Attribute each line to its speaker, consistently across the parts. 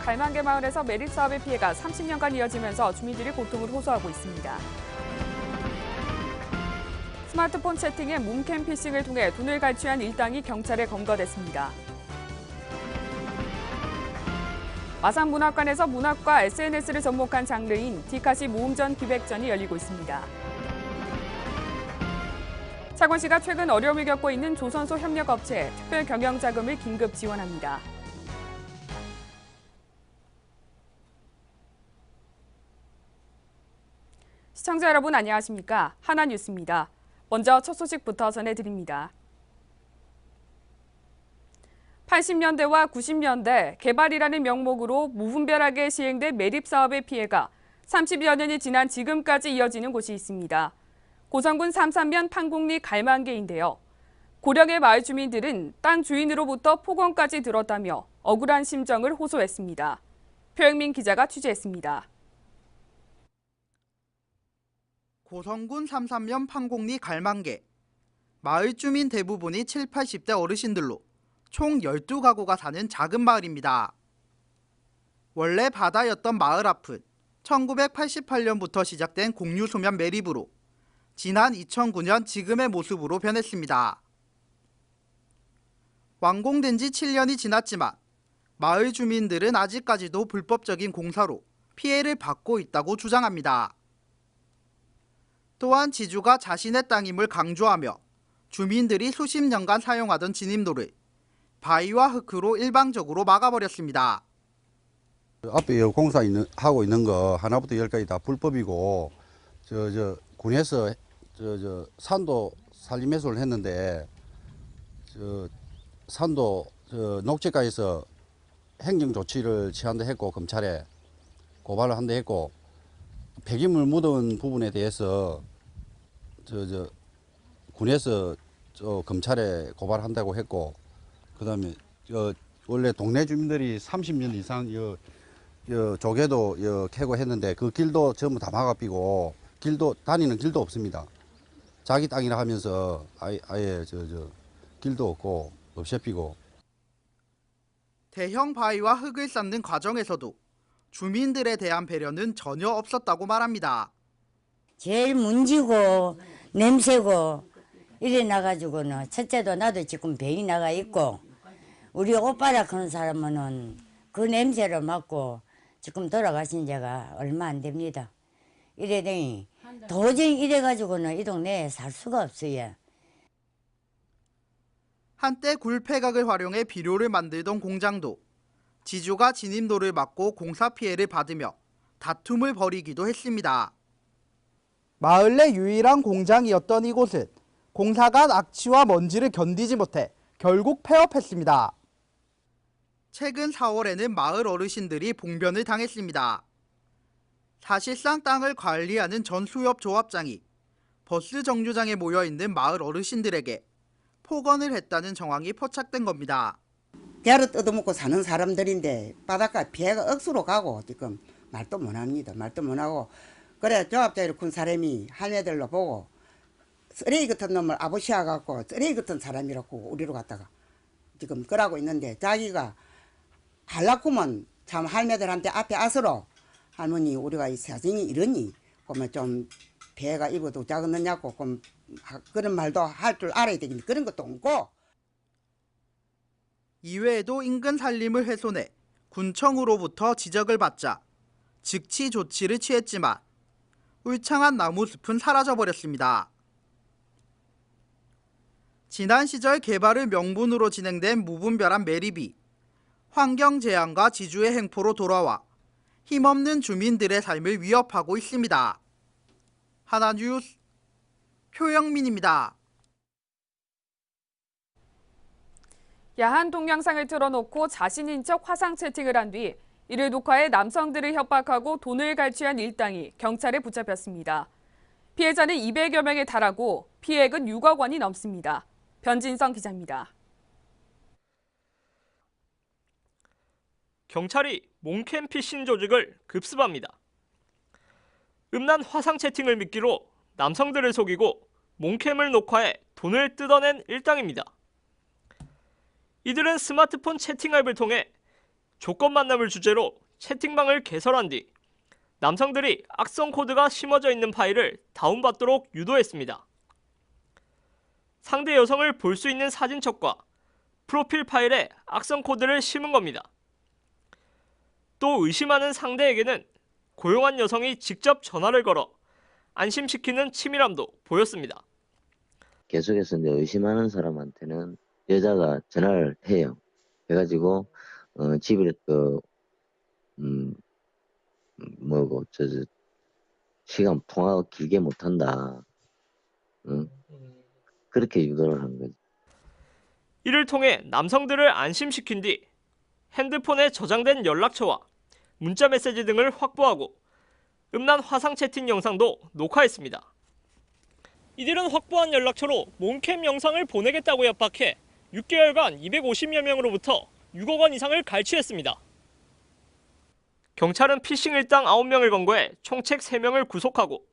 Speaker 1: 갈만개 마을에서 매립 사업의 피해가 30년간 이어지면서 주민들이 고통을 호소하고 있습니다. 스마트폰 채팅에 몸캠 피싱을 통해 돈을 갈취한 일당이 경찰에 검거됐습니다. 마산문학관에서 문학과 SNS를 접목한 장르인 디카시 모음전 기획전이 열리고 있습니다. 창원시가 최근 어려움을 겪고 있는 조선소 협력업체에 특별 경영자금을 긴급 지원합니다. 시청자 여러분 안녕하십니까? 하나뉴스입니다. 먼저 첫 소식부터 전해드립니다. 80년대와 90년대 개발이라는 명목으로 무분별하게 시행된 매립사업의 피해가 30여 년이 지난 지금까지 이어지는 곳이 있습니다. 고성군 삼산면 판곡리 갈만개인데요. 고령의 마을 주민들은 땅 주인으로부터 폭언까지 들었다며 억울한 심정을 호소했습니다. 표영민 기자가 취재했습니다.
Speaker 2: 고성군 삼산면 판곡리 갈만개. 마을 주민 대부분이 7, 80대 어르신들로 총 12가구가 사는 작은 마을입니다. 원래 바다였던 마을 앞은 1988년부터 시작된 공유수면 매립으로 지난 2009년 지금의 모습으로 변했습니다. 완공된 지 7년이 지났지만 마을 주민들은 아직까지도 불법적인 공사로 피해를 받고 있다고 주장합니다. 또한 지주가 자신의 땅임을 강조하며 주민들이 수십 년간 사용하던 진입로를 바위와 흙으로 일방적으로 막아버렸습니다.
Speaker 3: 앞에 하고 있는 거 하나부터 열까지 다 불법이고 군에서 산도 산림매수를 했는데 산도 녹지가에서 행정 조치를 취한다 했고 검찰에 고발을 한다 했고 폐기물 묻은 부분에 대해서 군에서 검찰에 고발한다고 했고 그다음에 원래 동네 주민들이 30년 이상 조개도 캐고 했는데 그 길도 전부 다 막아삐고 다니는 길도 없습니다. 자기 땅이라 하면서 아예 길도 없고 없애피고.
Speaker 2: 대형 바위와 흙을 쌓는 과정에서도 주민들에 대한 배려는 전혀 없었다고 말합니다.
Speaker 4: 제일 문지고 냄새고 이래 나가지고는 첫째도 나도 지금 병이 나가 있고 우리 오빠라 그런 사람은 그 냄새를 맡고 지금 돌아가신 지가 얼마 안 됩니다. 이래더니 도저히 이래가지고는 이 동네에 살 수가 없어요.
Speaker 2: 한때 굴폐각을 활용해 비료를 만들던 공장도 지주가 진입로를 막고 공사 피해를 받으며 다툼을 벌이기도 했습니다. 마을 내 유일한 공장이었던 이곳은 공사가 악취와 먼지를 견디지 못해 결국 폐업했습니다. 최근 4월에는 마을 어르신들이 봉변을 당했습니다. 사실상 땅을 관리하는 전수협 조합장이 버스 정류장에 모여있는 마을 어르신들에게 폭언을 했다는 정황이 포착된 겁니다.
Speaker 5: 배로 뜯어먹고 사는 사람들인데 바닷가 피해가 억수로 가고 지금 말도 못합니다. 말도 못하고 그래 조합장을 군 사람이 할매들로 보고 쓰레기 같은 놈을 아버지와 갖고 쓰레기 같은 사람이라고 우리로 갖다가 지금 그러고 있는데 자기가 할라쿠면 참 할매들한테 앞에 아서로 할머니 우리가 이 사정이 이러니 그러면 좀 배가 입어도 작았느냐고 그런 말도 할 줄 알아야 되겠니 그런 것도 없고.
Speaker 2: 이외에도 인근 산림을 훼손해 군청으로부터 지적을 받자 즉시 조치를 취했지만 울창한 나무숲은 사라져버렸습니다. 지난 시절 개발을 명분으로 진행된 무분별한 매립이 환경재앙과 지주의 행포로 돌아와 힘없는 주민들의 삶을 위협하고 있습니다. 하나뉴스 표영민입니다.
Speaker 1: 야한 동영상을 틀어놓고 자신인 척 화상 채팅을 한 뒤 이를 녹화해 남성들을 협박하고 돈을 갈취한 일당이 경찰에 붙잡혔습니다. 피해자는 200여 명에 달하고 피해액은 6억 원이 넘습니다. 변진성 기자입니다.
Speaker 6: 경찰이 몽캠 피싱 조직을 급습합니다. 음란 화상 채팅을 미끼로 남성들을 속이고 몽캠을 녹화해 돈을 뜯어낸 일당입니다. 이들은 스마트폰 채팅 앱을 통해 조건 만남을 주제로 채팅방을 개설한 뒤 남성들이 악성 코드가 심어져 있는 파일을 다운받도록 유도했습니다. 상대 여성을 볼 수 있는 사진첩과 프로필 파일에 악성 코드를 심은 겁니다. 또 의심하는 상대에게는 고용한 여성이 직접 전화를 걸어 안심시키는 치밀함도 보였습니다.
Speaker 7: 계속해서 이제 의심하는 사람한테는 여자가 전화를 해요. 해가지고 집에 시간 통화 길게 못한다. 그렇게 유도를 한 거지.
Speaker 6: 이를 통해 남성들을 안심시킨 뒤 핸드폰에 저장된 연락처와 문자 메시지 등을 확보하고 음란 화상 채팅 영상도 녹화했습니다. 이들은 확보한 연락처로 몽캠 영상을 보내겠다고 협박해 6개월간 250여 명으로부터 6억 원 이상을 갈취했습니다. 경찰은 피싱 일당 9명을 검거해 총책 3명을 구속하고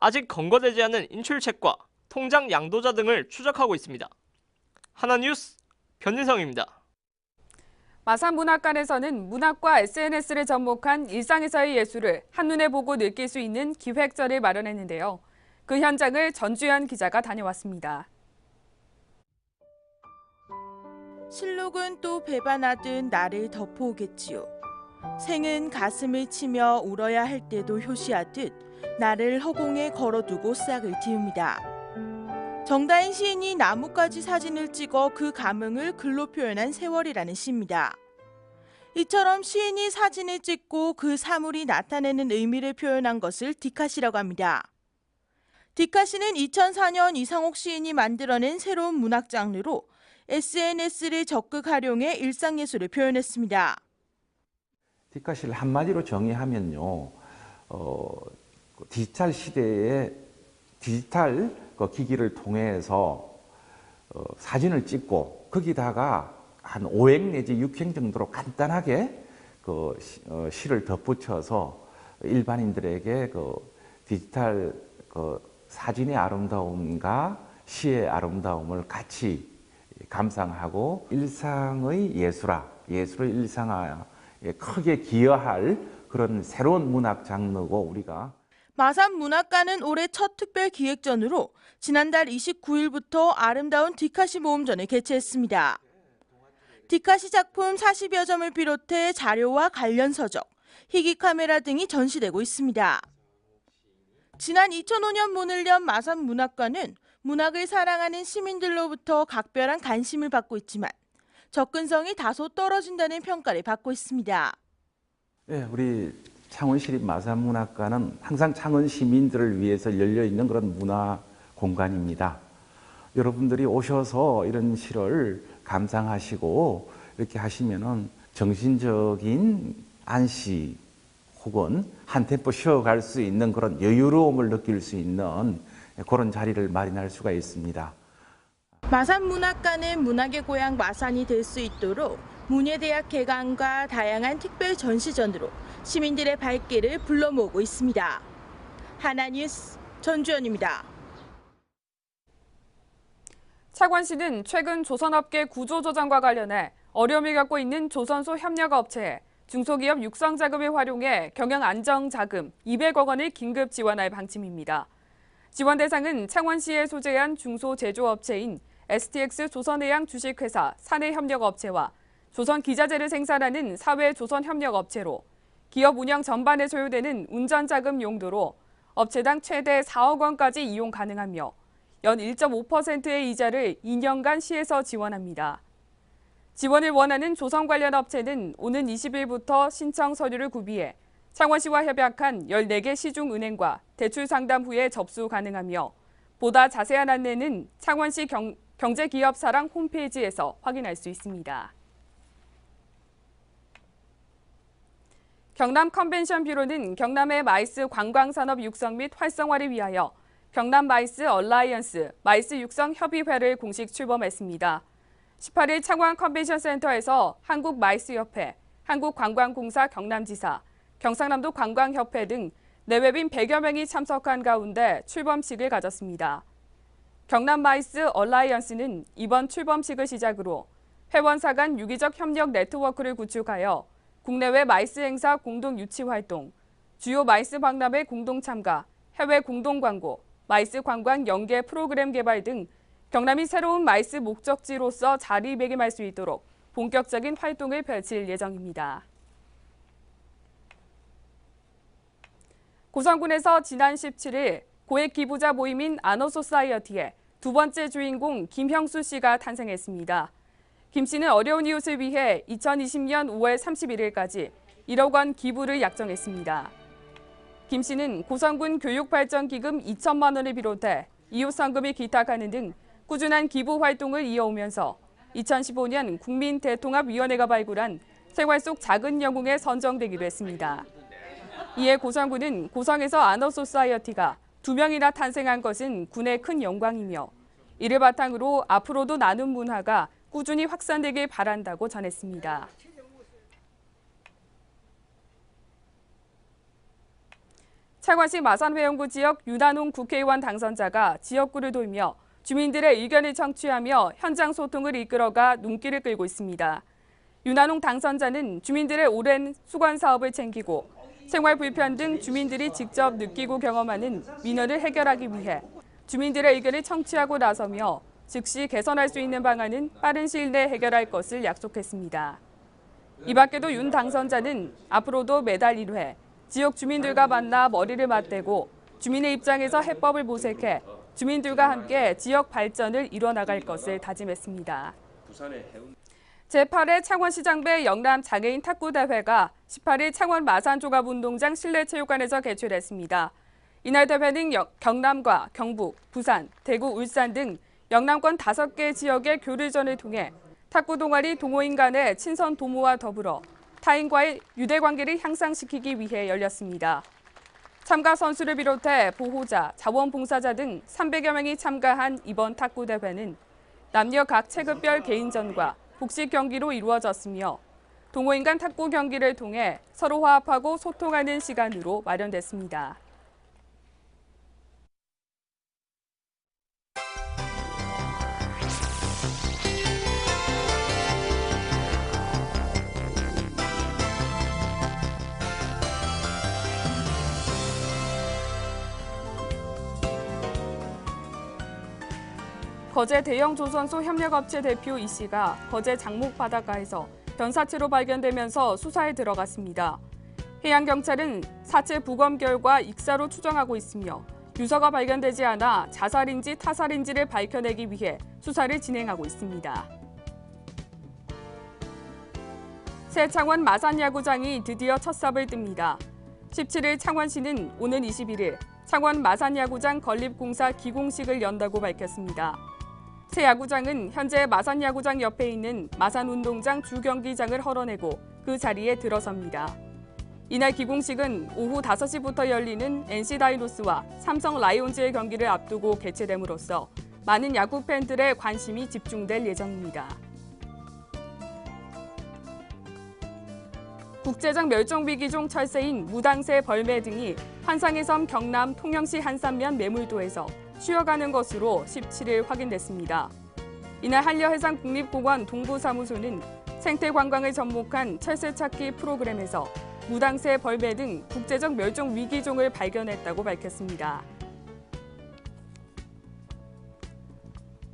Speaker 6: 아직 검거되지 않은 인출책과 통장 양도자 등을 추적하고 있습니다. 하나뉴스 변진성입니다.
Speaker 1: 마산문학관에서는 문학과 SNS를 접목한 일상에서의 예술을 한눈에 보고 느낄 수 있는 기획전을 마련했는데요. 그 현장을 전주현 기자가 다녀왔습니다.
Speaker 8: 실록은 또 배반하듯 나를 덮어오겠지요. 생은 가슴을 치며 울어야 할 때도 효시하듯 나를 허공에 걸어두고 싹을 틔웁니다. 정다인 시인이 나뭇가지 사진을 찍어 그 감흥을 글로 표현한 세월이라는 시입니다. 이처럼 시인이 사진을 찍고 그 사물이 나타내는 의미를 표현한 것을 디카시라고 합니다. 디카시는 2004년 이상옥 시인이 만들어낸 새로운 문학 장르로 SNS를 적극 활용해 일상예술을 표현했습니다.
Speaker 9: 디카시를 한마디로 정의하면요, 디지털 시대에 디지털 기기를 통해서 사진을 찍고 거기다가 한 5행 내지 6행 정도로 간단하게 시를 덧붙여서 일반인들에게 디지털 사진의 아름다움과 시의 아름다움을 같이 감상하고 일상의 예술의 일상화에 크게 기여할 그런 새로운 문학 장르고 우리가
Speaker 8: 마산문학관은 올해 첫 특별 기획전으로 지난달 29일부터 아름다운 디카시 모험전을 개최했습니다. 디카시 작품 40여 점을 비롯해 자료와 관련 서적, 희귀 카메라 등이 전시되고 있습니다. 지난 2005년 문을 연 마산문학관은 문학을 사랑하는 시민들로부터 각별한 관심을 받고 있지만 접근성이 다소 떨어진다는 평가를 받고 있습니다.
Speaker 9: 네, 우리 창원시립 마산문학관은 항상 창원 시민들을 위해서 열려있는 그런 문화 공간입니다. 여러분들이 오셔서 이런 시를 감상하시고 이렇게 하시면은 정신적인 안식 혹은 한 템포 쉬어갈 수 있는 그런 여유로움을 느낄 수 있는 그런 자리를 마련할 수가 있습니다.
Speaker 8: 마산문학관은 문학의 고향 마산이 될 수 있도록 문예대학 개관과 다양한 특별 전시전으로 시민들의 발길을 불러 모으고 있습니다. 하나뉴스 전주현입니다.
Speaker 1: 차관시는 최근 조선업계 구조조정과 관련해 어려움을 겪고 있는 조선소 협력업체에 중소기업 육성자금을 활용해 경영 안정자금 200억 원을 긴급 지원할 방침입니다. 지원 대상은 창원시에 소재한 중소제조업체인 STX 조선해양 주식회사 사내협력업체와 조선기자재를 생산하는 사회조선협력업체로 기업 운영 전반에 소요되는 운전자금 용도로 업체당 최대 4억 원까지 이용 가능하며 연 1.5%의 이자를 2년간 시에서 지원합니다. 지원을 원하는 조선 관련 업체는 오는 20일부터 신청 서류를 구비해 창원시와 협약한 14개 시중은행과 대출 상담 후에 접수 가능하며 보다 자세한 안내는 창원시 경제기업사랑 홈페이지에서 확인할 수 있습니다. 경남 컨벤션 뷰로는 경남의 마이스 관광산업 육성 및 활성화를 위하여 경남 마이스 얼라이언스 마이스 육성 협의회를 공식 출범했습니다. 18일 창원 컨벤션 센터에서 한국 마이스 협회, 한국관광공사 경남지사, 경상남도 관광협회 등 내외빈 100여 명이 참석한 가운데 출범식을 가졌습니다. 경남 마이스 얼라이언스는 이번 출범식을 시작으로 회원사 간 유기적 협력 네트워크를 구축하여 국내외 마이스 행사 공동 유치 활동, 주요 마이스 박람회 공동 참가, 해외 공동 광고, 마이스 관광 연계 프로그램 개발 등 경남이 새로운 마이스 목적지로서 자리매김할 수 있도록 본격적인 활동을 펼칠 예정입니다. 고성군에서 지난 17일 고액 기부자 모임인 아너소사이어티의 두 번째 주인공 김형수 씨가 탄생했습니다. 김 씨는 어려운 이웃을 위해 2020년 5월 31일까지 1억 원 기부를 약정했습니다. 김 씨는 고성군 교육발전기금 2천만 원을 비롯해 이웃 성금을 기탁하는 등 꾸준한 기부 활동을 이어오면서 2015년 국민대통합위원회가 발굴한 생활 속 작은 영웅에 선정되기도 했습니다. 이에 고성군은 고성에서 아너소사이어티가 2명이나 탄생한 것은 군의 큰 영광이며 이를 바탕으로 앞으로도 나눔 문화가 꾸준히 확산되길 바란다고 전했습니다. 창원시 마산회원구 지역 윤한홍 국회의원 당선자가 지역구를 돌며 주민들의 의견을 청취하며 현장 소통을 이끌어가 눈길을 끌고 있습니다. 윤한홍 당선자는 주민들의 오랜 수건 사업을 챙기고 생활 불편 등 주민들이 직접 느끼고 경험하는 민원을 해결하기 위해 주민들의 의견을 청취하고 나서며 즉시 개선할 수 있는 방안은 빠른 시일 내에 해결할 것을 약속했습니다. 이 밖에도 윤 당선자는 앞으로도 매달 1회 지역 주민들과 만나 머리를 맞대고 주민의 입장에서 해법을 모색해 주민들과 함께 지역 발전을 이뤄나갈 것을 다짐했습니다. 제8회 창원시장배 영남 장애인 탁구대회가 18일 창원 마산종합운동장 실내체육관에서 개최됐습니다. 이날 대회는 경남과 경북, 부산, 대구, 울산 등 영남권 5개 지역의 교류전을 통해 탁구 동아리 동호인 간의 친선 도모와 더불어 타인과의 유대관계를 향상시키기 위해 열렸습니다. 참가 선수를 비롯해 보호자, 자원봉사자 등 300여 명이 참가한 이번 탁구 대회는 남녀 각 체급별 개인전과 복식 경기로 이루어졌으며 동호인 간 탁구 경기를 통해 서로 화합하고 소통하는 시간으로 마련됐습니다. 거제 대형 조선소 협력업체 대표 이 씨가 거제 장목 바닷가에서 변사체로 발견되면서 수사에 들어갔습니다. 해양경찰은 사체 부검 결과 익사로 추정하고 있으며 유서가 발견되지 않아 자살인지 타살인지를 밝혀내기 위해 수사를 진행하고 있습니다. 새 창원 마산야구장이 드디어 첫 삽을 뜹니다. 17일 창원시는 오는 21일 창원 마산야구장 건립공사 기공식을 연다고 밝혔습니다. 새 야구장은 현재 마산야구장 옆에 있는 마산운동장 주경기장을 헐어내고 그 자리에 들어섭니다. 이날 기공식은 오후 5시부터 열리는 NC 다이노스와 삼성 라이온즈의 경기를 앞두고 개최됨으로써 많은 야구 팬들의 관심이 집중될 예정입니다. 국제적 멸종위기종 철새인 무당새, 벌매 등이 환상의 섬 경남 통영시 한산면 매물도에서 쉬어가는 것으로 17일 확인됐습니다. 이날 한려해상국립공원 동부사무소는 생태관광을 접목한 철새 찾기 프로그램에서 무당새, 벌매 등 국제적 멸종위기종을 발견했다고 밝혔습니다.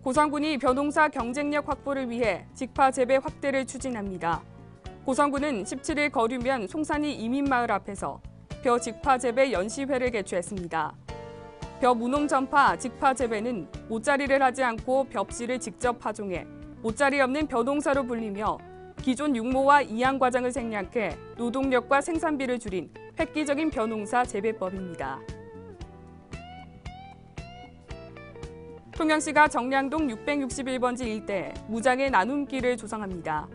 Speaker 1: 고성군이 벼농사 경쟁력 확보를 위해 직파 재배 확대를 추진합니다. 고성군은 17일 거류면 송산리 이민마을 앞에서 벼 직파 재배 연시회를 개최했습니다. 벼 무농 전파 직파 재배는 모짜리를 하지 않고 벽씨를 직접 파종해 모짜리 없는 벼농사로 불리며 기존 육모와 이양 과정을 생략해 노동력과 생산비를 줄인 획기적인 벼농사 재배법입니다. 통영시가 정량동 661번지 일대에 무장의 나눔길을 조성합니다.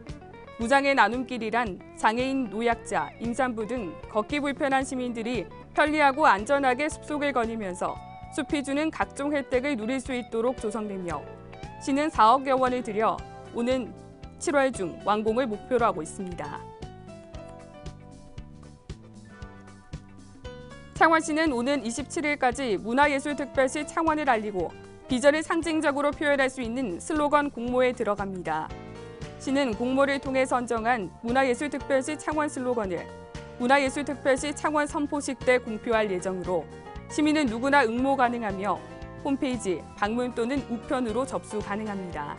Speaker 1: 무장의 나눔길이란 장애인, 노약자, 임산부 등 걷기 불편한 시민들이 편리하고 안전하게 숲속을 거니면서 숲이 주는 각종 혜택을 누릴 수 있도록 조성되며 시는 4억여 원을 들여 오는 7월 중 완공을 목표로 하고 있습니다. 창원시는 오는 27일까지 문화예술특별시 창원을 알리고 비전을 상징적으로 표현할 수 있는 슬로건 공모에 들어갑니다. 시는 공모를 통해 선정한 문화예술특별시 창원 슬로건을 문화예술특별시 창원 선포식 때 공표할 예정으로 시민은 누구나 응모 가능하며 홈페이지, 방문 또는 우편으로 접수 가능합니다.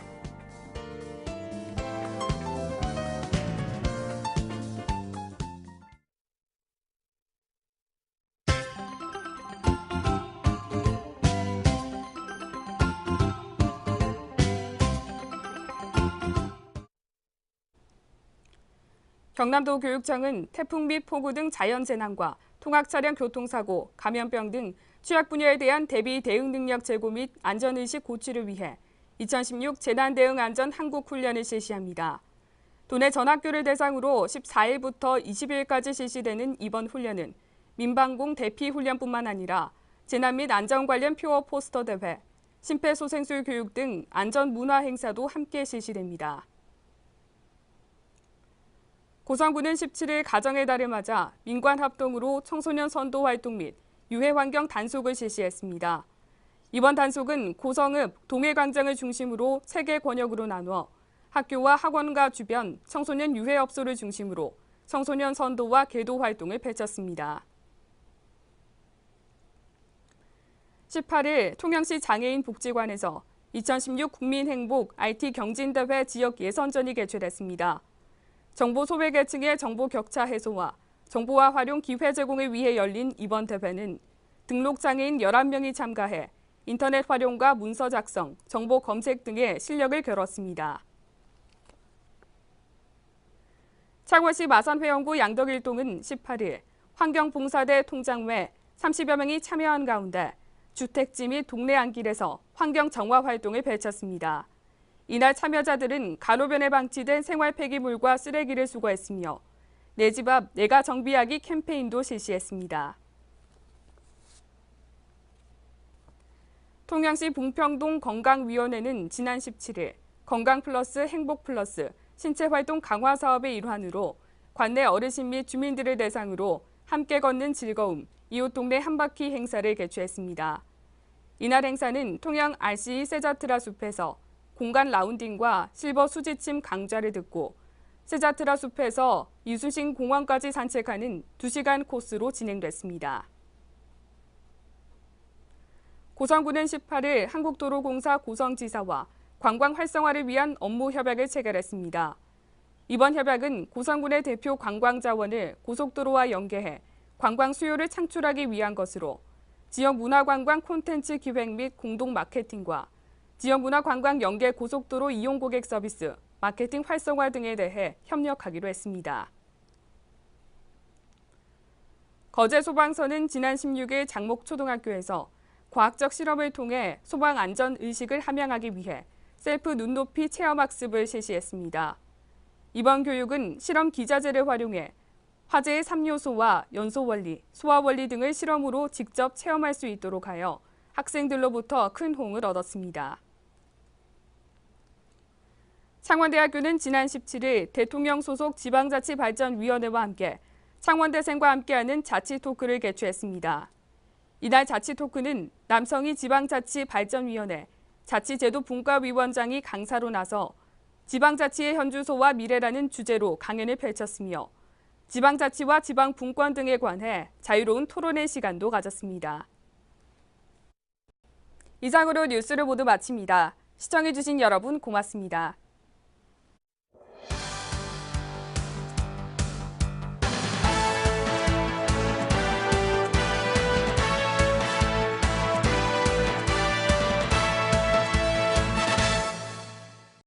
Speaker 1: 경남도 교육청은 태풍 및 폭우 등 자연재난과 통학차량 교통사고, 감염병 등 취약 분야에 대한 대비 대응 능력 제고 및 안전의식 고취를 위해 2016 재난대응 안전 한국훈련을 실시합니다. 도내 전학교를 대상으로 14일부터 20일까지 실시되는 이번 훈련은 민방공 대피 훈련뿐만 아니라 재난 및 안전 관련 표어 포스터 대회, 심폐소생술 교육 등 안전 문화 행사도 함께 실시됩니다. 고성군은 17일 가정의 달을 맞아 민관 합동으로 청소년 선도 활동 및 유해 환경 단속을 실시했습니다. 이번 단속은 고성읍 동해광장을 중심으로 3개 권역으로 나누어 학교와 학원가 주변 청소년 유해업소를 중심으로 청소년 선도와 계도 활동을 펼쳤습니다. 18일 통영시 장애인 복지관에서 2016 국민행복 IT 경진대회 지역 예선전이 개최됐습니다. 정보 소외계층의 정보 격차 해소와 정보화 활용 기회 제공을 위해 열린 이번 대회는 등록장애인 11명이 참가해 인터넷 활용과 문서 작성, 정보 검색 등의 실력을 겨뤘습니다. 창원시 마산회원구 양덕일동은 18일 환경봉사대 통장외 30여 명이 참여한 가운데 주택지 및 동네 안길에서 환경 정화 활동을 펼쳤습니다. 이날 참여자들은 가로변에 방치된 생활 폐기물과 쓰레기를 수거했으며 내 집 앞 내가 정비하기 캠페인도 실시했습니다. 통영시 봉평동 건강위원회는 지난 17일 건강 플러스 행복 플러스 신체활동 강화 사업의 일환으로 관내 어르신 및 주민들을 대상으로 함께 걷는 즐거움, 이웃 동네 한바퀴 행사를 개최했습니다. 이날 행사는 통영 RCE 세자트라 숲에서 공간 라운딩과 실버 수지침 강좌를 듣고 세자트라 숲에서 이수신 공원까지 산책하는 2시간 코스로 진행됐습니다. 고성군은 18일 한국도로공사 고성지사와 관광 활성화를 위한 업무 협약을 체결했습니다. 이번 협약은 고성군의 대표 관광 자원을 고속도로와 연계해 관광 수요를 창출하기 위한 것으로 지역 문화관광 콘텐츠 기획 및 공동 마케팅과 지역문화관광 연계 고속도로 이용 고객 서비스, 마케팅 활성화 등에 대해 협력하기로 했습니다. 거제 소방서는 지난 16일 장목초등학교에서 과학적 실험을 통해 소방 안전 의식을 함양하기 위해 셀프 눈높이 체험학습을 실시했습니다. 이번 교육은 실험 기자재를 활용해 화재의 3요소와 연소 원리, 소화 원리 등을 실험으로 직접 체험할 수 있도록 하여 학생들로부터 큰 호응을 얻었습니다. 창원대학교는 지난 17일 대통령 소속 지방자치발전위원회와 함께 창원대생과 함께하는 자치 토크를 개최했습니다. 이날 자치 토크는 남성희 지방자치발전위원회 자치제도 분과위원장이 강사로 나서 지방자치의 현주소와 미래라는 주제로 강연을 펼쳤으며 지방자치와 지방분권 등에 관해 자유로운 토론의 시간도 가졌습니다. 이상으로 뉴스를 모두 마칩니다. 시청해주신 여러분 고맙습니다.